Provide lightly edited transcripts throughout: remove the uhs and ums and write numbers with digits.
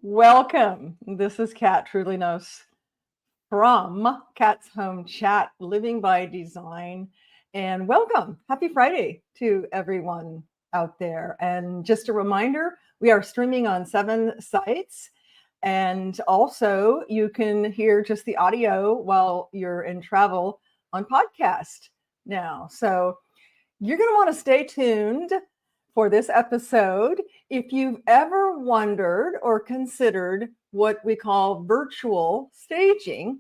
Welcome. This is Kat Troulinos from Kat's Home Chat, Living by Design. And welcome. Happy Friday to everyone out there. And just a reminder, we are streaming on 7 sites. And also, you can hear just the audio while you're in travel on podcast now. So you're going to want to stay tuned for this episode. If you've ever wondered or considered what we call virtual staging,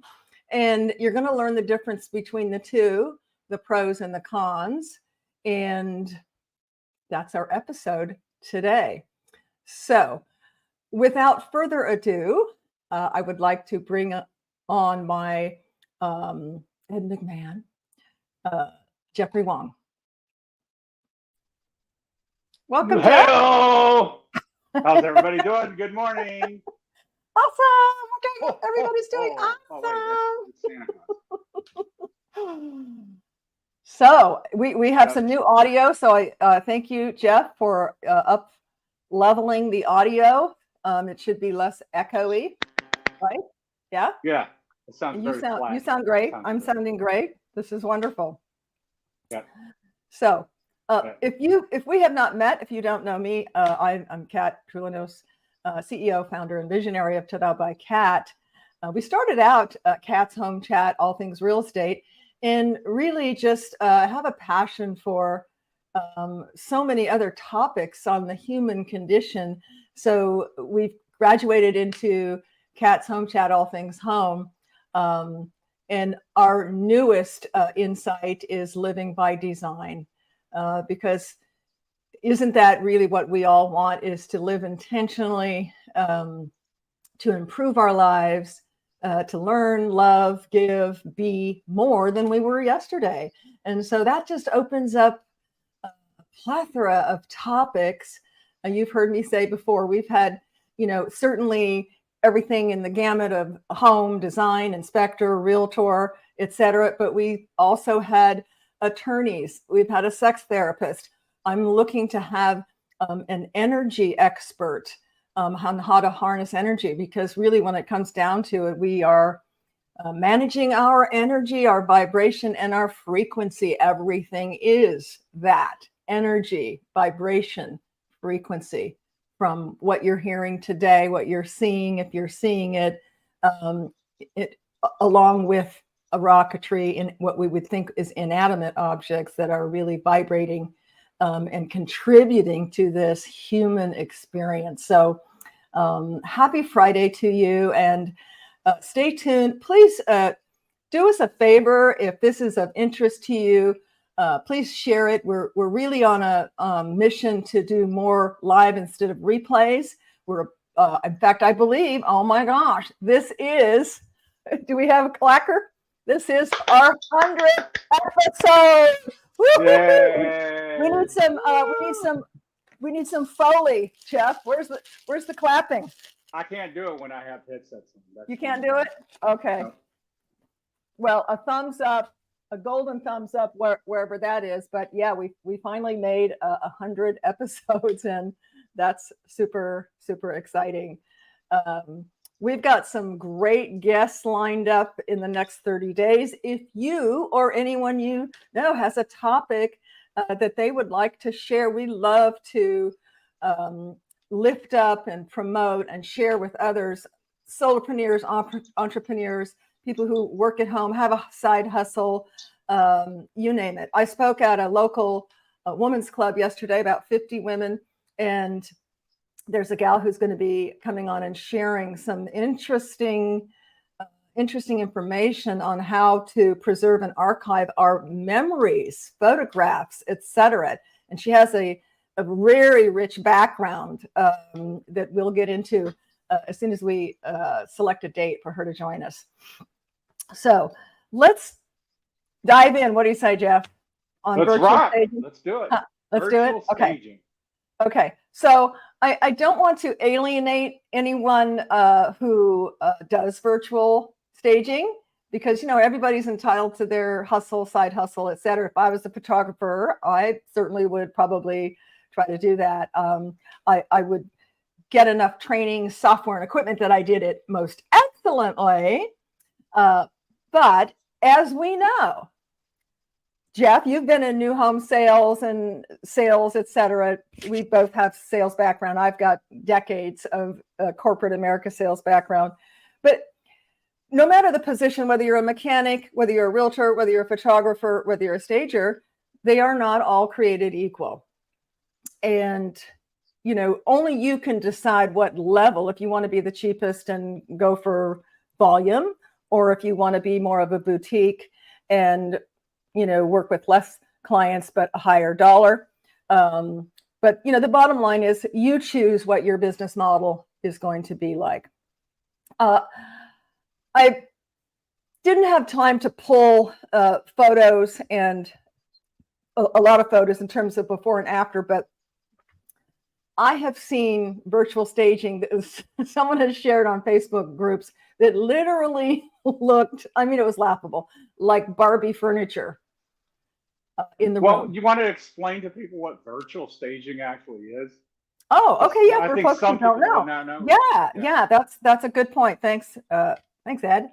and you're going to learn the difference between the two, the pros and the cons, and that's our episode today. So without further ado, I would like to bring on my Ed McMahon, Jeffrey Wong. Welcome, Jeff. Hello. How's everybody doing? Good morning. Awesome. Okay, everybody's doing awesome. So we have some new audio. So I thank you, Jeff, for up leveling the audio. It should be less echoey, right? Yeah. Yeah. It sounds very flat. You sound great. I'm sounding great. This is wonderful. Yeah. So. If we have not met, if you don't know me, I'm Kat Troulinos, CEO, founder, and visionary of Ta-Da by Kat. We started out Kat's Home Chat, all things real estate, and really just have a passion for so many other topics on the human condition. So we've graduated into Kat's Home Chat, all things home. And our newest insight is living by design. Because isn't that really what we all want, is to live intentionally, to improve our lives, to learn, love, give, be more than we were yesterday. And so that just opens up a plethora of topics. You've heard me say before, we've had, certainly everything in the gamut of home, design, inspector, realtor, etc. But we also had attorneys. We've had a sex therapist. I'm looking to have an energy expert on how to harness energy, because really when it comes down to it, we are managing our energy, our vibration, and our frequency. Everything is that energy, vibration, frequency, from what you're hearing today, what you're seeing, if you're seeing it, along with a rock, a tree, and what we would think is inanimate objects that are really vibrating and contributing to this human experience. So happy Friday to you, and stay tuned. Please do us a favor. If this is of interest to you, please share it. We're really on a mission to do more live instead of replays. We're in fact, I believe, oh my gosh, this is, do we have a clacker? This is our 100th episode. We need some Foley, Jeff. Where's the clapping? I can't do it when I have headsets on. You can't do it? Okay. No. Well, a thumbs up, a golden thumbs up wherever that is. But yeah, we finally made 100 episodes, and that's super, super exciting. We've got some great guests lined up in the next 30 days. If you or anyone you know has a topic that they would like to share, we love to lift up and promote and share with others, solopreneurs, entrepreneurs, people who work at home, have a side hustle, you name it. I spoke at a local women's club yesterday, about 50 women, and there's a gal who's going to be coming on and sharing some interesting information on how to preserve and archive our memories, photographs, etc. And she has a very rich background that we'll get into as soon as we select a date for her to join us. So let's dive in. What do you say, Jeff? On virtual staging? Let's do it. Let's do it. Okay. Okay. So I don't want to alienate anyone who does virtual staging, because, everybody's entitled to their hustle, side hustle, et cetera. If I was a photographer, I certainly would probably try to do that. I would get enough training, software, and equipment that I did it most excellently. But as we know, Jeff, you've been in new home sales and sales, et cetera. We both have sales background. I've got decades of corporate America sales background. But no matter the position, whether you're a mechanic, whether you're a realtor, whether you're a photographer, whether you're a stager, they are not all created equal. And, only you can decide what level, if you want to be the cheapest and go for volume, or if you want to be more of a boutique and work with less clients, but a higher dollar. But, the bottom line is you choose what your business model is going to be like. I didn't have time to pull photos and a lot of photos in terms of before and after, but I have seen virtual staging that someone has shared on Facebook groups that literally looked, it was laughable, like Barbie furniture. In the room. You want to explain to people what virtual staging actually is? Oh, okay, yeah. I for think folks some who don't people know. know. Yeah. That's a good point. Thanks, Ed.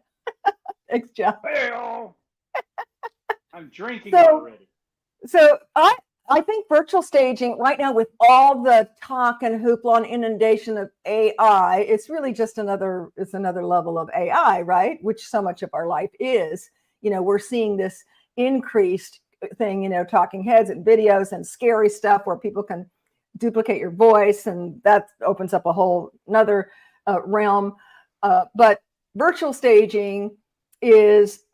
Thanks, Jeff. Well, I'm drinking already. So I think virtual staging right now, with all the talk and hoopla and inundation of AI, it's really just another level of AI, right? Which so much of our life is. We're seeing this increased thing, talking heads and videos and scary stuff where people can duplicate your voice, and that opens up a whole another realm. But virtual staging is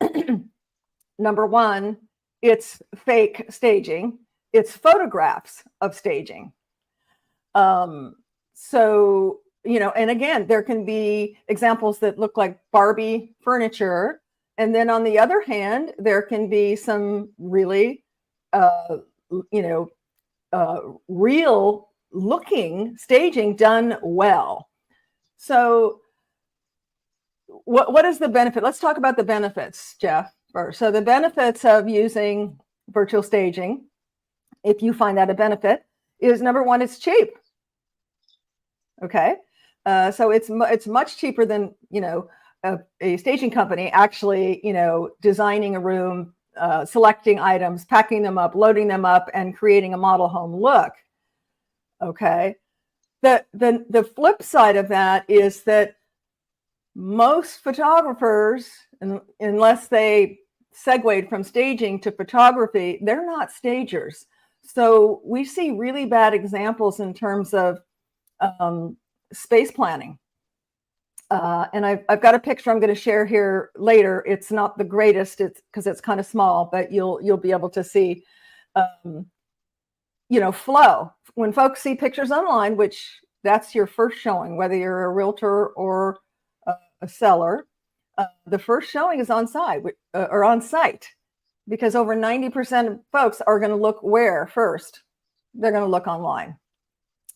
number one, it's fake staging. It's photographs of staging. So, and again, there can be examples that look like Barbie furniture. And then on the other hand, there can be some really, real looking staging done well. So what is the benefit? Let's talk about the benefits, Jeff, first. So the benefits of using virtual staging, if you find that a benefit, is number one, it's cheap. Okay. So it's much cheaper than, a staging company actually, designing a room, selecting items, packing them up, loading them up, and creating a model home look. Okay. The flip side of that is that most photographers, unless they segued from staging to photography, they're not stagers. So we see really bad examples in terms of space planning. And I've got a picture I'm going to share here later. It's not the greatest, it's because it's kind of small, but you'll be able to see, flow. When folks see pictures online, which that's your first showing, whether you're a realtor or a seller, the first showing is on site or on site, because over 90% of folks are going to look where first? They're going to look online.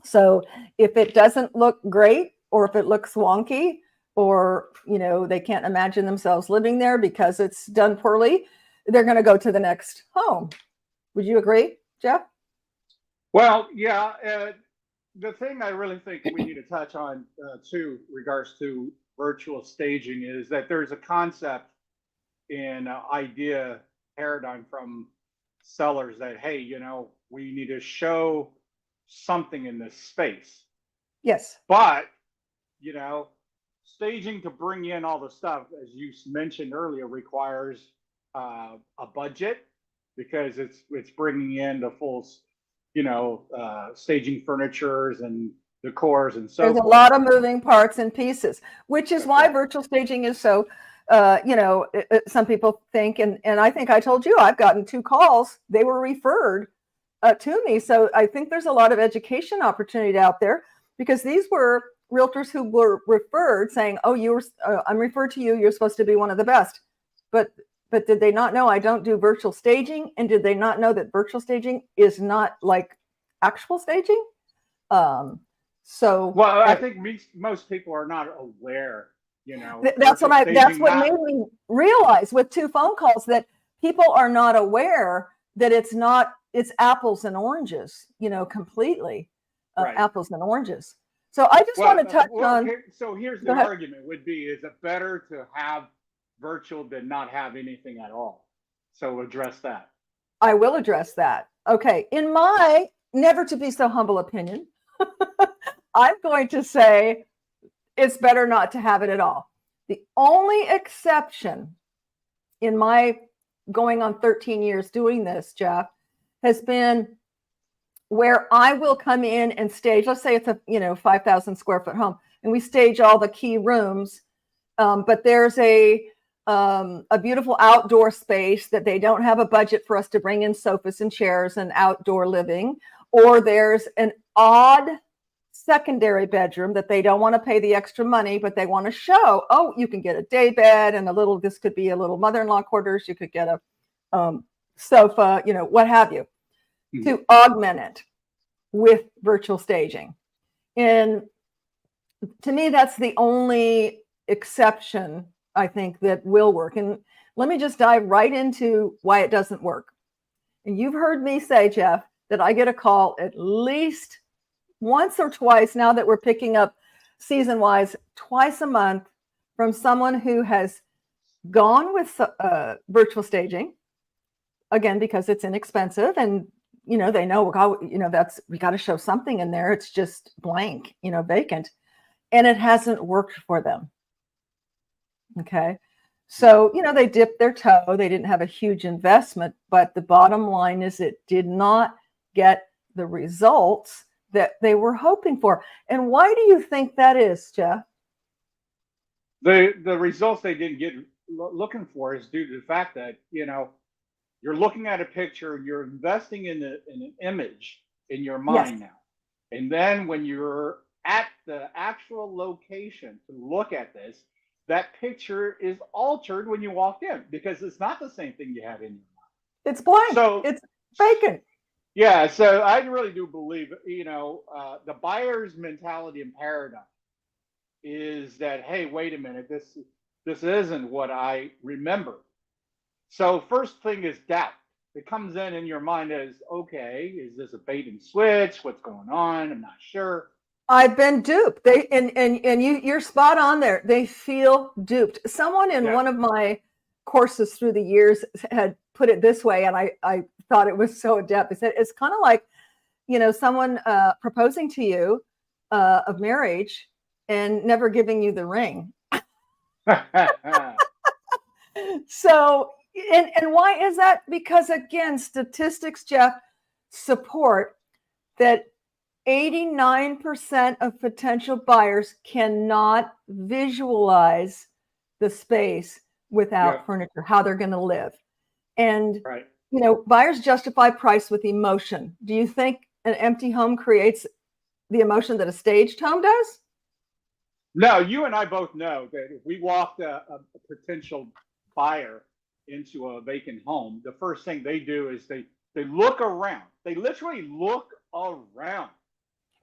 So if it doesn't look great, or if it looks wonky, or, they can't imagine themselves living there because it's done poorly, they're going to go to the next home. Would you agree, Jeff? Well, yeah. The thing I really think we need to touch on, too, regards to virtual staging, is that there's a concept and idea paradigm from sellers that, hey, we need to show something in this space. Yes. But, staging to bring in all the stuff, as you mentioned earlier, requires a budget, because it's bringing in the full, staging furnitures and decors and so forth. There's a lot of moving parts and pieces, which is why virtual staging is so, some people think, and I think I told you, I've gotten 2 calls. They were referred to me. So I think there's a lot of education opportunity out there, because these were realtors who were referred saying, oh, I'm referred to you. You're supposed to be one of the best. But did they not know I don't do virtual staging? And did they not know that virtual staging is not like actual staging? I think most people are not aware, That's what made me realize with 2 phone calls that people are not aware that it's apples and oranges, completely. Right. Apples and oranges. So I just want to touch well, on, so here's go the ahead. argument would be, is it better to have virtual than not have anything at all? So address that. I will address that. Okay. In my never to be so humble opinion, I'm going to say it's better not to have it at all. The only exception in my going on 13 years doing this, Jeff, has been where I will come in and stage, let's say it's a 5,000 square foot home, and we stage all the key rooms, but there's a beautiful outdoor space that they don't have a budget for us to bring in sofas and chairs and outdoor living, or there's an odd secondary bedroom that they don't want to pay the extra money, but they want to show, oh, you can get a day bed and this could be a little mother-in-law quarters. You could get a sofa, what have you, to augment it with virtual staging. And to me, that's the only exception I think that will work. And let me just dive right into why it doesn't work. And you've heard me say, Jeff, that I get a call at least once or twice now that we're picking up season-wise, twice a month from someone who has gone with virtual staging, again, because it's inexpensive and, they know, we got to show something in there. It's just blank, vacant, and it hasn't worked for them. Okay. So, they dipped their toe. They didn't have a huge investment, but the bottom line is it did not get the results that they were hoping for. And why do you think that is, Jeff? The results they didn't get looking for is due to the fact that, you're looking at a picture, you're investing in an image in your mind now. And then when you're at the actual location to look at this, that picture is altered when you walk in because it's not the same thing you had in your mind. It's blank. So it's vacant. Yeah, so I really do believe, the buyer's mentality and paradigm is that, hey, wait a minute, this isn't what I remember. So first thing is doubt. It comes in your mind as, okay, is this a bait and switch? What's going on? I'm not sure. I've been duped. You're spot on there. They feel duped. Someone in one of my courses through the years had put it this way, and I thought it was so adept. They said it's kind of like, someone proposing to you of marriage and never giving you the ring. So, and why is that? Because again, statistics, Jeff, support that 89% of potential buyers cannot visualize the space without furniture, how they're going to live. And, buyers justify price with emotion. Do you think an empty home creates the emotion that a staged home does? No, you and I both know that if we walked a potential buyer into a vacant home, the first thing they do is they look around. They literally look around.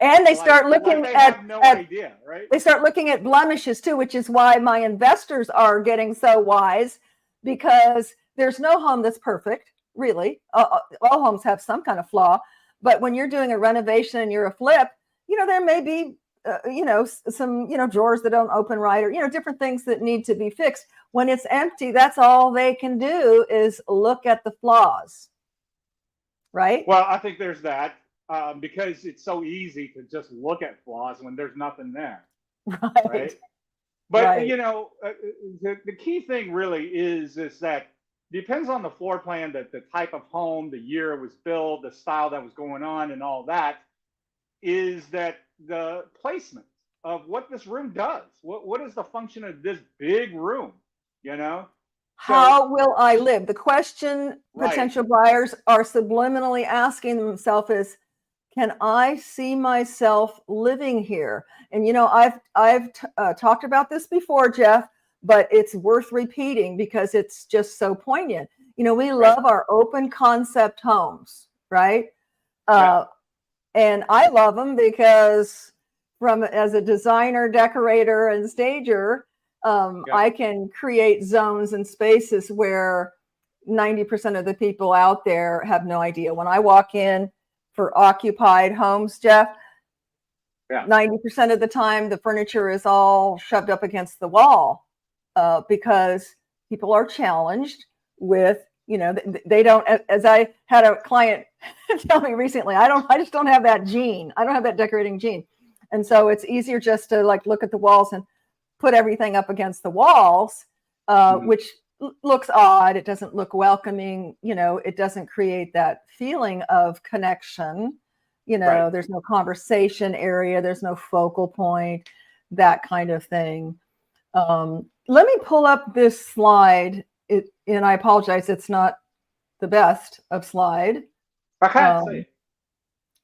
And they start looking they have no idea, right? They start looking at blemishes too, which is why my investors are getting so wise, because there's no home that's perfect, really. All homes have some kind of flaw. But when you're doing a renovation and you're a flip, there may be, some, drawers that don't open right, or, different things that need to be fixed. When it's empty, that's all they can do is look at the flaws, right? Well, I think there's that. Because it's so easy to just look at flaws when there's nothing there, right? But the key thing really is that depends on the floor plan, that the type of home, the year it was built, the style that was going on, and all that, is that the placement of what this room does. What is the function of this big room? How will I live? The question potential buyers are subliminally asking themselves is, can I see myself living here? And, I've talked about this before, Jeff, but it's worth repeating because it's just so poignant. We love our open concept homes, right? And I love them because as a designer, decorator, and stager, I can create zones and spaces where 90% of the people out there have no idea. When I walk in for occupied homes, Jeff, Yeah. 90% of the time, the furniture is all shoved up against the wall because people are challenged with, they don't, as I had a client tell me recently, I just don't have that gene. I don't have that decorating gene. And so it's easier just to like look at the walls and put everything up against the walls, which looks odd. It doesn't look welcoming. It doesn't create that feeling of connection. Right. There's no conversation area. There's no focal point, that kind of thing. Let me pull up this slide. And I apologize, it's not the best of slide. I can't see it.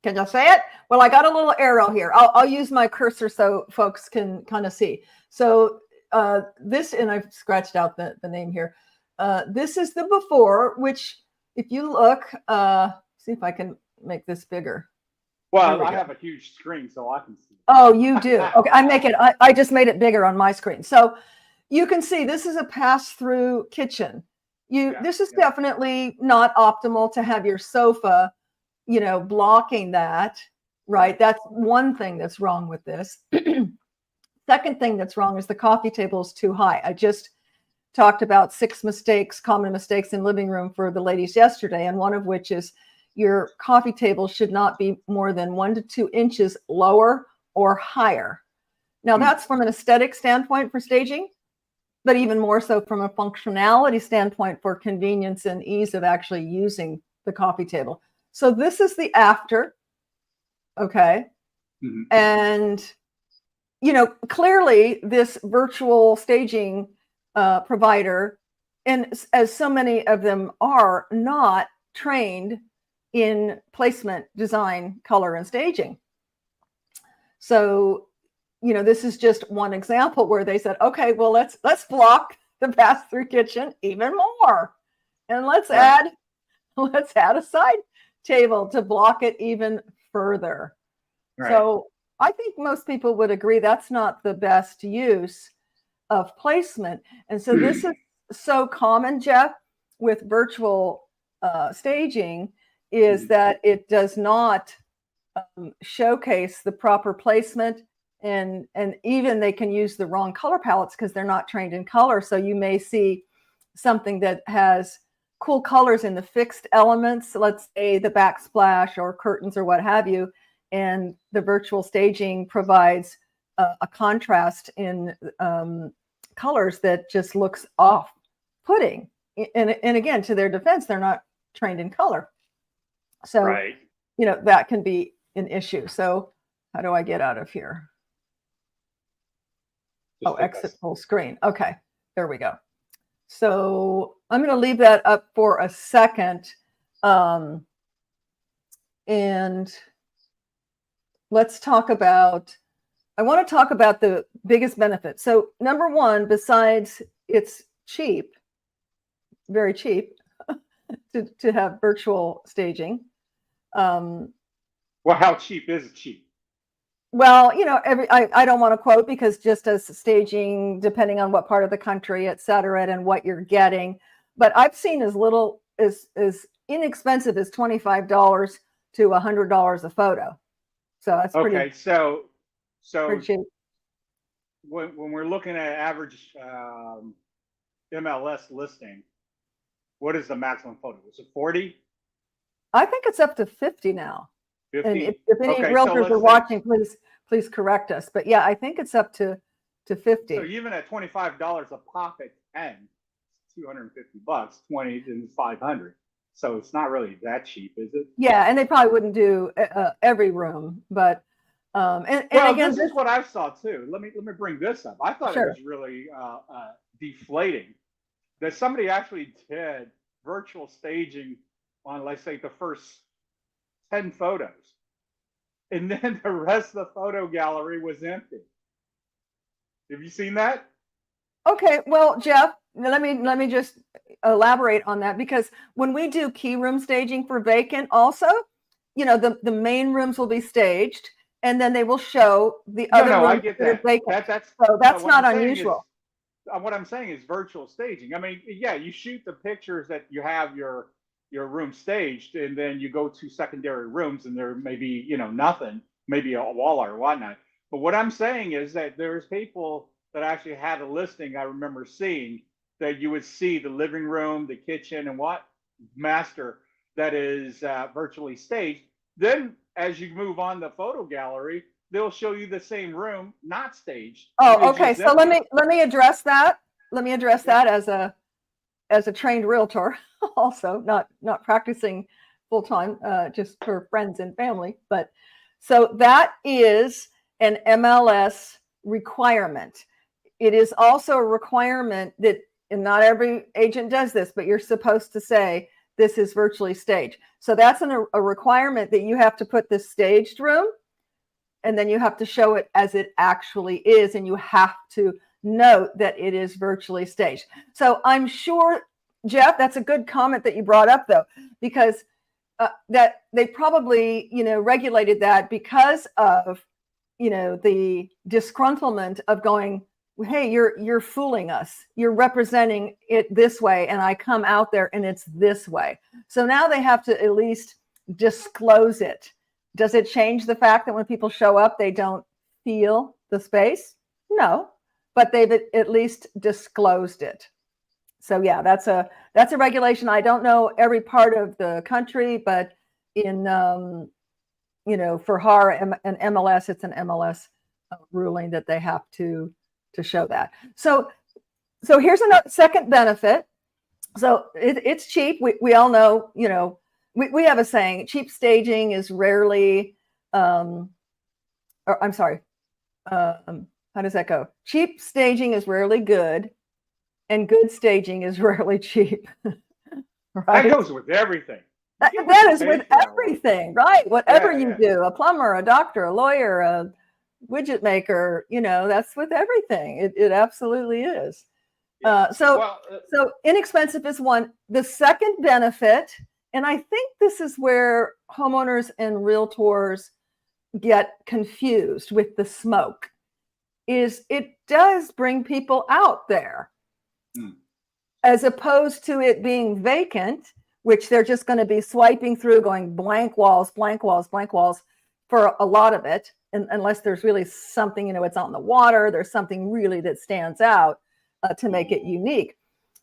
Can you say it? Well, I got a little arrow here. I'll use my cursor so folks can kind of see. So this, and I've scratched out the name here. This is the before, which if you look, see if I can make this bigger. Well, I have a huge screen, so I can see. Oh, you do? Okay, I just made it bigger on my screen. So you can see this is a pass-through kitchen. This is definitely not optimal to have your sofa, blocking that, right? That's one thing that's wrong with this. Second thing that's wrong is the coffee table is too high. I just talked about 6 common mistakes in living room for the ladies yesterday, and one of which is your coffee table should not be more than 1 to 2 inches lower or higher. Now, that's from an aesthetic standpoint for staging, but even more so from a functionality standpoint for convenience and ease of actually using the coffee table. So this is the after, okay? And, clearly this virtual staging provider, and as so many of them are, not trained in placement, design, color, and staging. So, this is just one example where they said, okay, well, let's block the pass-through kitchen even more, and let's add a side table to block it even further. Right. So I think most people would agree that's not the best use of placement. And so this is so common, Jeff, with virtual staging, is that it does not showcase the proper placement, and even they can use the wrong color palettes because they're not trained in color. So you may see something that has cool colors in the fixed elements, let's say the backsplash or curtains or what have you, and the virtual staging provides a contrast in colors that just looks off-putting. And again, to their defense, they're not trained in color. So, that can be an issue. So how do I get out of here? Exit full screen. Okay, there we go. So I'm going to leave that up for a second. And let's talk about, I want to talk about the biggest benefit. So number one, besides it's cheap, very cheap to have virtual staging. Well, how cheap is it cheap? Well, I don't want to quote, because just as staging, depending on what part of the country, et cetera, and what you're getting, but I've seen as little as inexpensive as $25 to $100 a photo. So that's pretty. Okay, so pretty cheap. When we're looking at average MLS listing, what is the maximum photo? Is it 40? I think it's up to 50 now. 50? And if any realtors are watching, please correct us. But yeah, I think it's up to 50. So even at $25 a pop at 10, $250, 20 and 500. So it's not really that cheap, is it? Yeah, and they probably wouldn't do every room, but and again, this is what I saw too. Let me bring this up. I thought it was really deflating that somebody actually did virtual staging on, let's say, the first 10 photos, and then the rest of the photo gallery was empty. Have you seen that? Okay, well, Jeff, let me just elaborate on that, because when we do key room staging for vacant, also, the main rooms will be staged, and then they will show the other rooms I get that. Vacant. So that's not unusual. What I'm saying is virtual staging. I mean, yeah, you shoot the pictures that you have your room staged, and then you go to secondary rooms and there may be, nothing. maybe a wall art or whatnot. But what I'm saying is that there's people that actually had a listing I remember seeing that you would see the living room, the kitchen, and what master that is virtually staged. Then as you move on the photo gallery, they'll show you the same room, not staged. Oh, It's okay. just So empty. let me address that. Let me address Yeah. that as a trained realtor, also not practicing full time, just for friends and family. But so that is an MLS requirement. It is also a requirement that, and not every agent does this, but you're supposed to say this is virtually staged. So that's a requirement that you have to put the staged room, and then you have to show it as it actually is, and you have to note that it is virtually staged. So I'm sure, Jeff, that's a good comment that you brought up, though, because that they probably, regulated that because of, the disgruntlement of going, hey, you're fooling us. You're representing it this way, and I come out there and it's this way. So now they have to at least disclose it. Does it change the fact that when people show up, they don't feel the space? No, but they've at least disclosed it. So yeah, that's a regulation. I don't know every part of the country, but in for HAR and MLS, it's an MLS ruling that they have to show that. So here's another second benefit. So it's cheap. We all know, we have a saying, cheap staging is rarely, or I'm sorry, how does that go? Cheap staging is rarely good, and good staging is rarely cheap. Right? That goes with everything. That is with everything, right? Whatever you do, a plumber, a doctor, a lawyer, a widget maker, that's with everything. It absolutely is. So inexpensive is one. The second benefit, and I think this is where homeowners and realtors get confused with the smoke, is it does bring people out there, as opposed to it being vacant, which they're just going to be swiping through, going blank walls, blank walls, blank walls for a lot of it. And unless there's really something, it's on the water, there's something really that stands out to make it unique.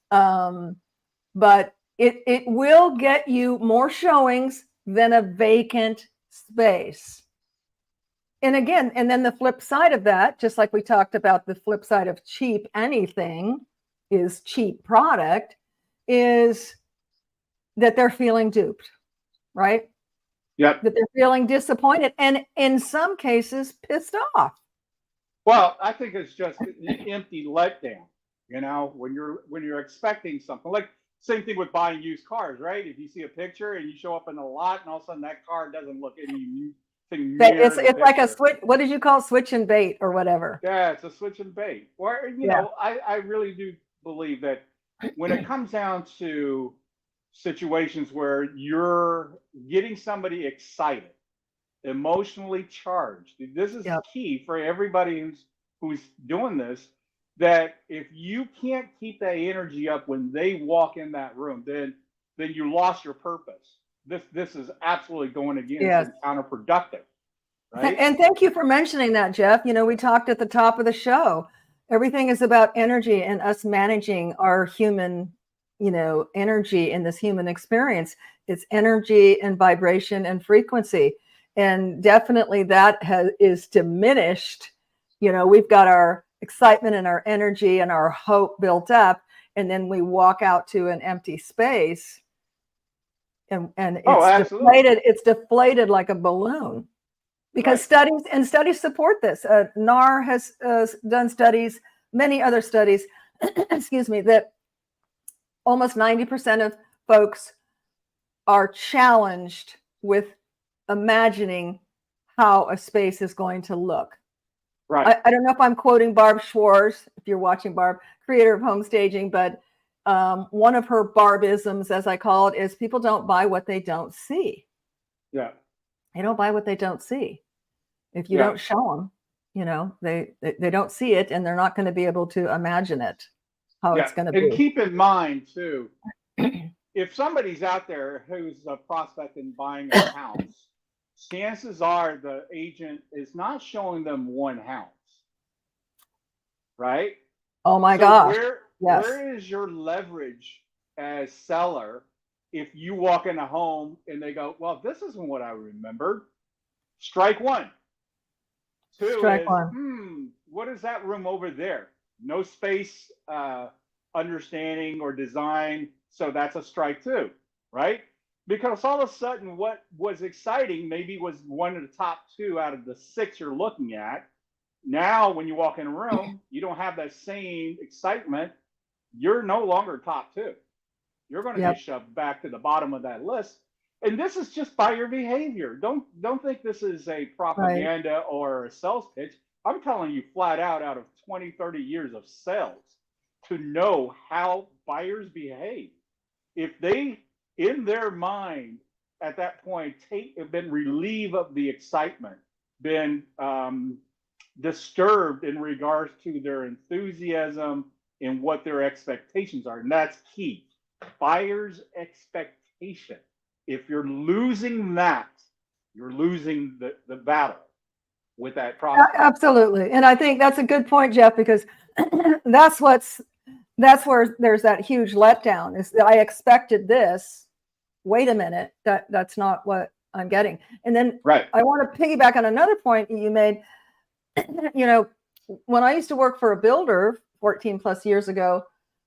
But it will get you more showings than a vacant space. And again, and then the flip side of that, just like we talked about, the flip side of cheap anything is cheap product, is that they're feeling duped, right? Yep. That they're feeling disappointed, and in some cases pissed off. Well, I think it's just an empty letdown. When you're expecting something, like same thing with buying used cars, right? If you see a picture and you show up in the lot, and all of a sudden that car doesn't look anything near It's the like a picture. switch. What did you call switch and bait or whatever? Yeah, it's a switch and bait. Or I really do believe that when it comes down to situations where you're getting somebody excited, emotionally charged, this is key for everybody who's doing this, that if you can't keep that energy up when they walk in that room, then you lost your purpose. This is absolutely going against and counterproductive. Right? And thank you for mentioning that, Jeff. We talked at the top of the show. Everything is about energy and us managing our human, energy in this human experience. It's energy and vibration and frequency. And definitely that is diminished. We've got our excitement and our energy and our hope built up, and then we walk out to an empty space, and it's deflated. It's deflated like a balloon. Because studies support this. NAR has done studies, many other studies, excuse me, that almost 90% of folks are challenged with imagining how a space is going to look. Right. I don't know if I'm quoting Barb Schwartz, if you're watching Barb, creator of home staging, but one of her Barbisms, as I call it, is people don't buy what they don't see. Yeah. They don't buy what they don't see. If you don't show them, they don't see it, and they're not going to be able to imagine it, how it's going to be. And keep in mind too, if somebody's out there who's a prospect and buying a house, chances are the agent is not showing them one house, right? Oh my So gosh. Yes. where is your leverage as seller if you walk in a home and they go, well, this isn't what I remembered? Strike one. Two Strike is, one. what is that room over there? No space understanding or design. So that's a strike two, right? Because all of a sudden, what was exciting maybe was one of the top two out of the six you're looking at. Now, when you walk in a room, you don't have that same excitement. You're no longer top two. You're going to Yep. get shoved back to the bottom of that list. And this is just by your behavior. Don't think this is a propaganda or a sales pitch. I'm telling you flat out of 20, 30 years of sales, to know how buyers behave. If they, in their mind, at that point, been relieved of the excitement, been disturbed in regards to their enthusiasm and what their expectations are. And that's key. Buyer's expectation. If you're losing that, you're losing the battle with that prospect. Absolutely. And I think that's a good point, Jeff, because that's where there's that huge letdown is that I expected this. Wait a minute, that's not what I'm getting. And then right. I want to piggyback on another point you made. You know, when I used to work for a builder 14 plus years ago,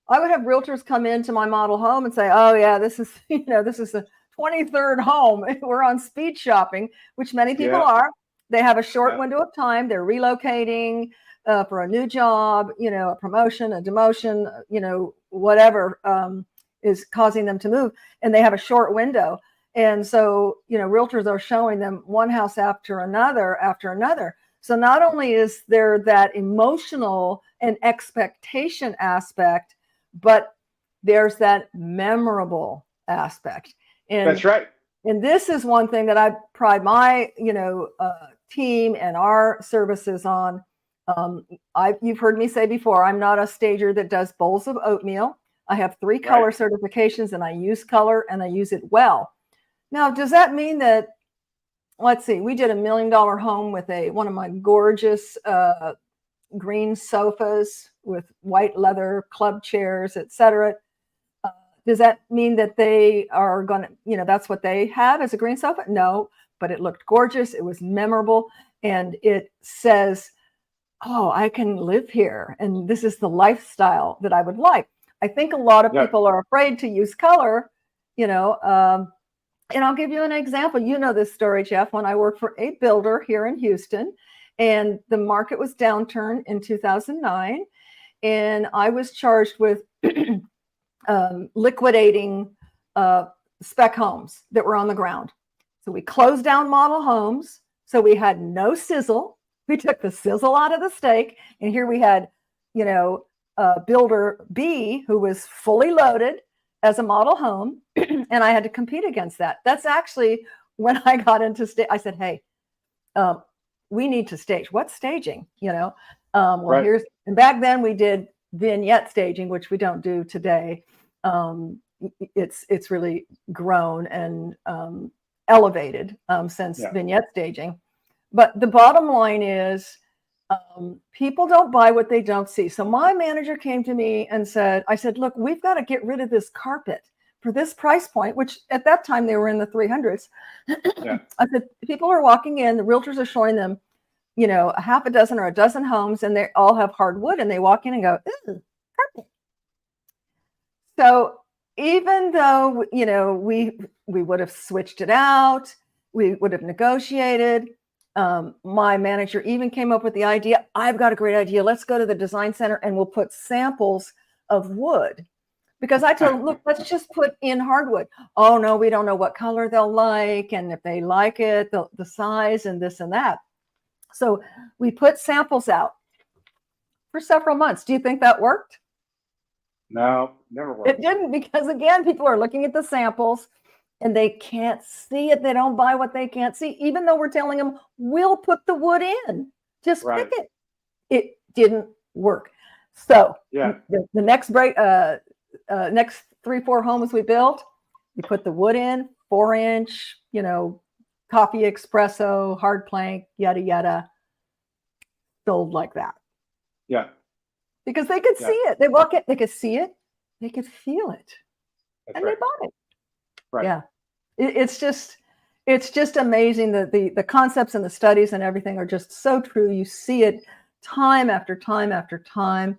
I would have realtors come into my model home and say, oh yeah, this is the 23rd home. We're on speed shopping, which many people are. They have a short window of time. They're relocating for a new job, a promotion, a demotion, whatever is causing them to move. And they have a short window. And so, realtors are showing them one house after another. So not only is there that emotional and expectation aspect, but there's that memorable aspect. And that's right. And this is one thing that I pride my, team and our services on. You've heard me say before, I'm not a stager that does bowls of oatmeal. I have 3 color certifications, and I use color and I use it well. Now, does that mean that, let's see, we did $1 million home with one of my gorgeous green sofas with white leather club chairs, etc. Does that mean that they are going to, that's what they have as a green sofa? No, but it looked gorgeous. It was memorable. And it says, oh, I can live here. And this is the lifestyle that I would like. I think a lot of people are afraid to use color, and I'll give you an example. You know this story, Jeff, when I worked for a builder here in Houston, and the market was downturn in 2009. And I was charged with liquidating spec homes that were on the ground. So we closed down model homes. So we had no sizzle. We took the sizzle out of the steak. And here we had, builder B, who was fully loaded as a model home. And I had to compete against that. That's actually when I got into I said, hey, we need to stage. What's staging? Here's, and back then we did vignette staging, which we don't do today. It's really grown and elevated since vignette staging. But the bottom line is people don't buy what they don't see. So my manager came to me and I said, look, we've got to get rid of this carpet for this price point, which at that time they were in the 300s. I said, people are walking in, the realtors are showing them, a half a dozen or a dozen homes, and they all have hardwood, and they walk in and go, ooh, carpet. So even though, we would have switched it out, we would have negotiated. My manager even came up with the idea, I've got a great idea. Let's go to the design center and we'll put samples of wood. Because I told them, look, let's just put in hardwood. Oh, no, we don't know what color they'll like. And if they like it, the size and this and that. So we put samples out for several months. Do you think that worked? No, never worked. It didn't, because again, people are looking at the samples and they can't see it. They don't buy what they can't see, even though we're telling them we'll put the wood in. Just pick it. It didn't work. So the next next 3-4 homes we built, we put the wood in, 4-inch, coffee espresso, hard plank, yada, yada, sold like that. Yeah. Because they could see it. They walk it, they could see it, they could feel it. That's and right. they bought it. Right. Yeah. It's just amazing that the concepts and the studies and everything are just so true. You see it time after time after time.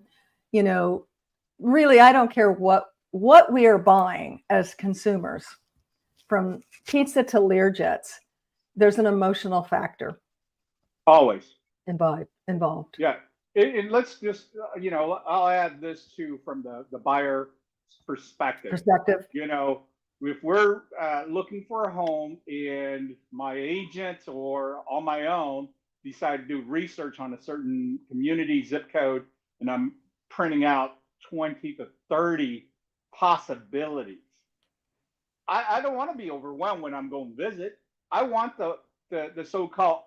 You know, really, I don't care what we are buying as consumers, from pizza to Learjets, there's an emotional factor Always involved. Yeah. And let's just, I'll add this too from the buyer perspective. If we're looking for a home and my agent or on my own decide to do research on a certain community zip code, and I'm printing out 20 to 30 possibilities, I don't want to be overwhelmed when I'm going to visit. I want the so-called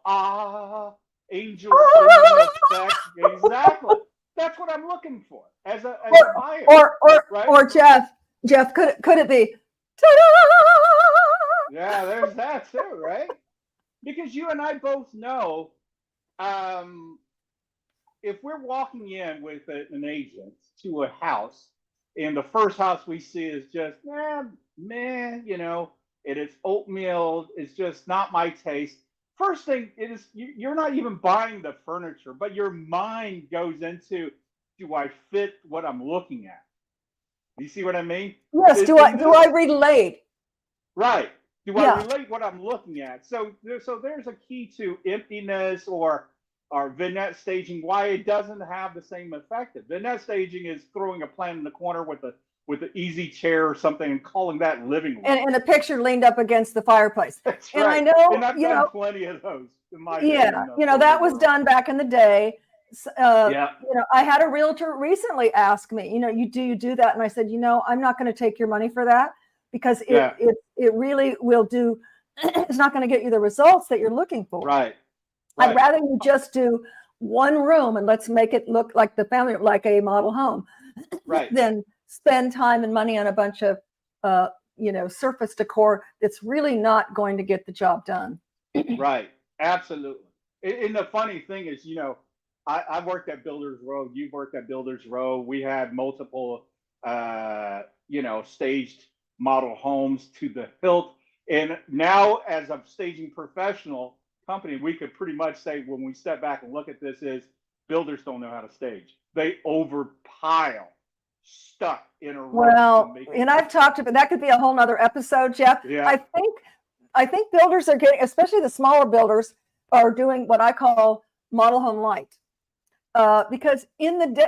angel singing effect. Exactly. That's what I'm looking for as a buyer. Right? Or Jeff, could it be? Ta-da! Yeah, there's that too, right? Because you and I both know, if we're walking in with an agent to a house, and the first house we see is just, man, it is oatmeal, it's just not my taste. First thing is, you're not even buying the furniture, but your mind goes into, do I fit what I'm looking at? You see what I mean? Yes. Do I relate? Right. Do I relate what I'm looking at? So there's a key to emptiness or vignette staging, why it doesn't have the same effect. Vignette staging is throwing a plant in the corner with an easy chair or something and calling that living room. And a picture leaned up against the fireplace. That's and right. I know, and I've done plenty of those in my that was done back in the day. I had a realtor recently ask me, you do that? And I said, I'm not going to take your money for that, because it really will do. It's not going to get you the results that you're looking for. Right. I'd rather you just do one room and let's make it look like the family, like a model home, than spend time and money on a bunch of, surface decor that's really not going to get the job done. Right. Absolutely. And the funny thing is, I've worked at Builders Row. You've worked at Builders Row. We had multiple, staged model homes to the hilt. And now, as a staging professional company, we could pretty much say, when we step back and look at this, is builders don't know how to stage. They overpile stuff in a room. Well, and I've talked about that. Could be a whole nother episode, Jeff. Yeah. I think builders are getting, especially the smaller builders, are doing what I call model home light. Because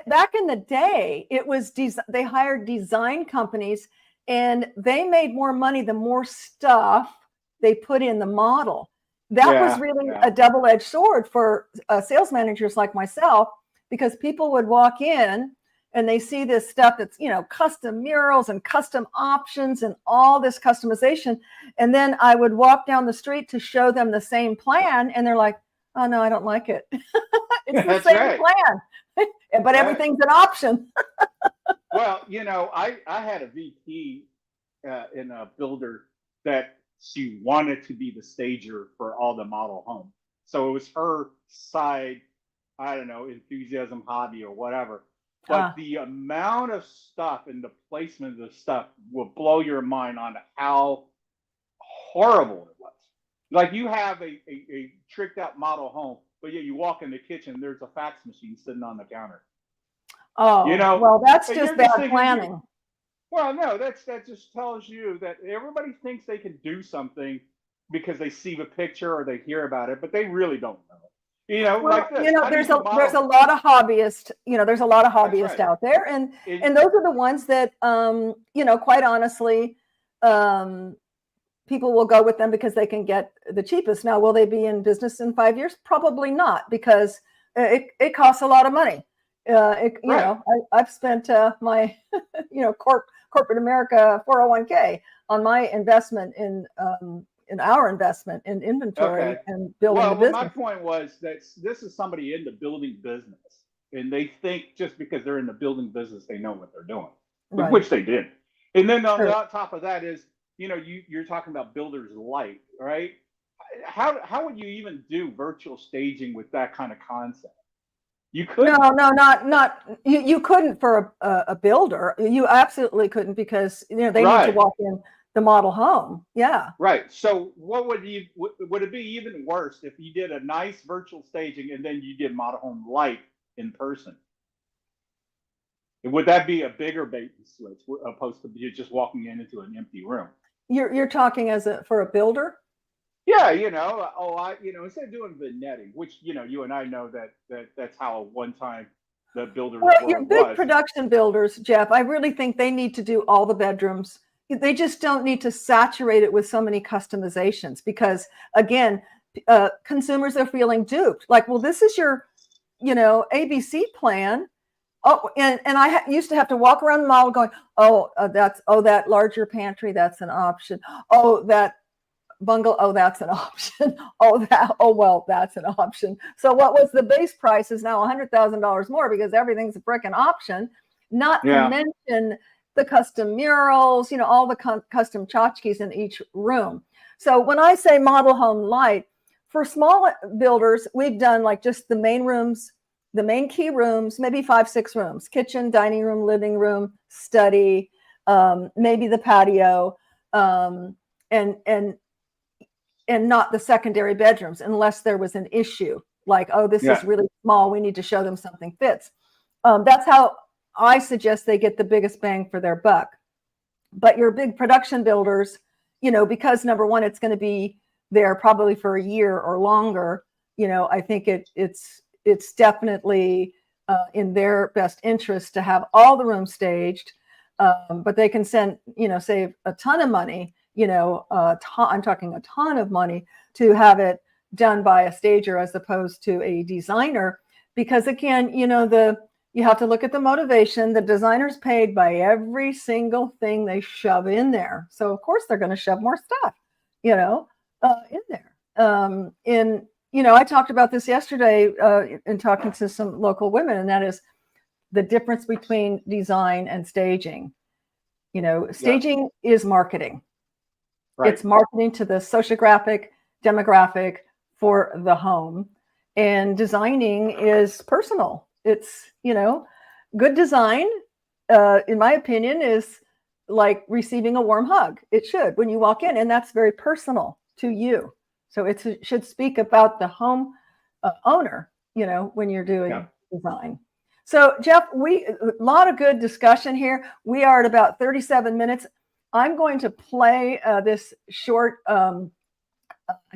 back in the day, it was they hired design companies, and they made more money the more stuff they put in the model. That was really a double-edged sword for sales managers like myself, because people would walk in and they see this stuff that's, custom murals and custom options and all this customization. And then I would walk down the street to show them the same plan, and they're like, oh no, I don't like it. It's the same plan, but everything's an option. Well, I had a VP in a builder that she wanted to be the stager for all the model homes. So it was her side, I don't know, enthusiasm, hobby, or whatever. But the amount of stuff and the placement of the stuff will blow your mind on how horrible it was. Like, you have a tricked out model home, but yet you walk in the kitchen, there's a fax machine sitting on the counter. Oh, well, that's just bad planning. Well, no, that just tells you that everybody thinks they can do something because they see the picture or they hear about it, but they really don't know. Like this. There's a lot of hobbyists. There's a lot of hobbyists out there, and those are the ones that, quite honestly, people will go with them because they can get the cheapest. Now, will they be in business in 5 years? Probably not, because it costs a lot of money. I've spent my, corporate America 401k on my investment in our investment in inventory and building the business. My point was that this is somebody in the building business, and they think just because they're in the building business, they know what they're doing, which they did. And then on top of that is, you're talking about builders light, right? how would you even do virtual staging with that kind of concept? You No, couldn't. no, not you couldn't for a builder. You absolutely couldn't because they need to Right. walk in the model home. Yeah. Right. So what would it be even worse if you did a nice virtual staging and then you did model home light in person? Would that be a bigger bait and switch opposed to you just walking into an empty room? You're talking for a builder? Yeah, instead of doing vignetting, which you and I know that's how one time the builder's Well, your world big was. production builders, Jeff, I really think they need to do all the bedrooms. They just don't need to saturate it with so many customizations because, again, consumers are feeling duped. Like, well, this is your, ABC plan. Oh, and I used to have to walk around the mall going, that larger pantry, that's an option. Oh, that bungalow, oh, that's an option. Well, that's an option. So what was the base price is now $100,000 more because everything's a frickin' option. Not to mention the custom murals, all the custom tchotchkes in each room. So when I say model home light, for small builders, we've done like just the main rooms, the main key rooms, maybe 5-6 rooms: kitchen, dining room, living room, study, maybe the patio, and not the secondary bedrooms unless there was an issue like, oh, this is really small, we need to show them something fits. That's how I suggest they get the biggest bang for their buck. But your big production builders, because number one, it's going to be there probably for a year or longer, I think it's definitely in their best interest to have all the rooms staged, but they can save a ton of money, I'm talking a ton of money to have it done by a stager as opposed to a designer. Because again, you have to look at the motivation. The designer's paid by every single thing they shove in there. So of course they're going to shove more stuff, in there. I talked about this yesterday in talking to some local women, and that is the difference between design and staging. Staging is marketing. Right. It's marketing to the sociographic demographic for the home, and designing is personal. It's, good design, in my opinion, is like receiving a warm hug. It should when you walk in, and that's very personal to you. So it should speak about the home owner, when you're doing design. So Jeff, a lot of good discussion here. We are at about 37 minutes. I'm going to play this short, I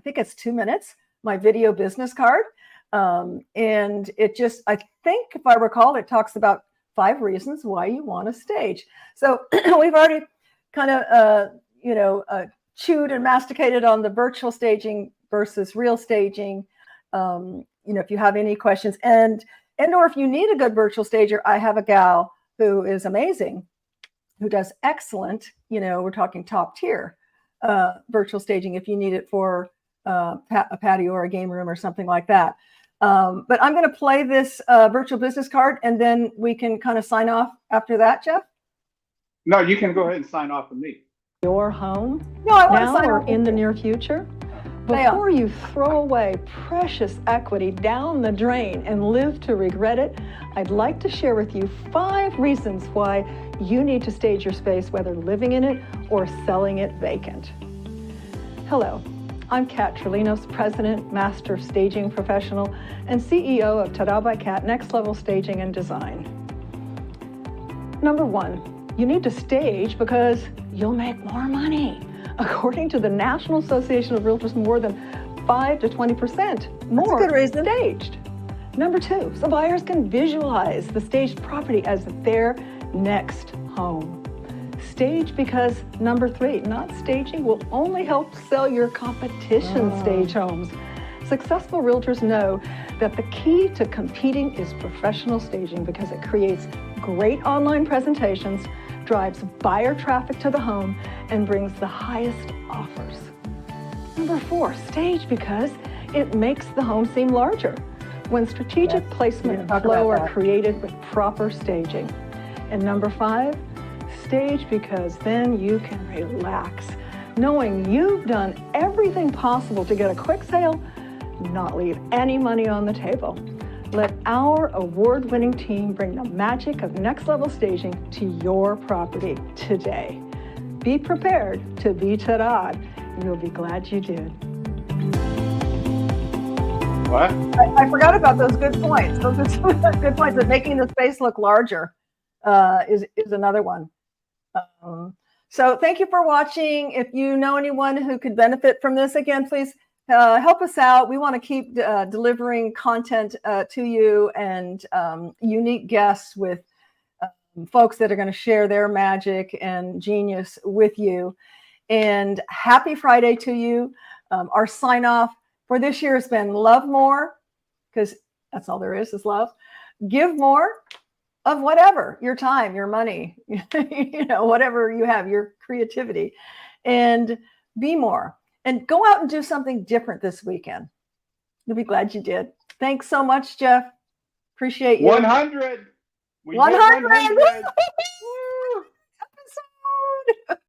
think it's 2 minutes, my video business card. And I think if I recall, it talks about 5 reasons why you want to stage. So we've already kind of, chewed and masticated on the virtual staging versus real staging. If you have any questions or if you need a good virtual stager, I have a gal who is amazing, who does excellent, we're talking top tier virtual staging if you need it for a patio or a game room or something like that. But I'm going to play this virtual business card, and then we can kind of sign off after that, Jeff. No, you can go ahead and sign off for me. Your home now or in the near future? Before you throw away precious equity down the drain and live to regret it, I'd like to share with you 5 reasons why you need to stage your space, whether living in it or selling it vacant. Hello, I'm Kat Troulinos, President, Master Staging Professional, and CEO of Ta-Da by Kat Next Level Staging and Design. Number 1, you need to stage because you'll make more money. According to the National Association of Realtors, more than 5 to 20% more staged. Number 2, so buyers can visualize the staged property as their next home. Stage because, number 3, not staging will only help sell your competition stage homes. Successful realtors know that the key to competing is professional staging because it creates great online presentations, drives buyer traffic to the home, and brings the highest offers. Number 4, stage because it makes the home seem larger when strategic placement and flow are created with proper staging. And number 5, stage because then you can relax knowing you've done everything possible to get a quick sale, not leave any money on the table. Let our award-winning team bring the magic of next-level staging to your property today. Be prepared to be ta-da'd. You'll be glad you did. What? I forgot about those good points. Those are some good points. That making the space look larger is another one. So thank you for watching. If you know anyone who could benefit from this, again, please help us out. We want to keep delivering content to you and unique guests with folks that are going to share their magic and genius with you. And happy Friday to you. Our sign off for this year has been love more, because that's all there is love. Give more of whatever, your time, your money, whatever you have, your creativity, and be more. And go out and do something different this weekend. You'll be glad you did. Thanks so much, Jeff. Appreciate you. 100. We hit 100. 100.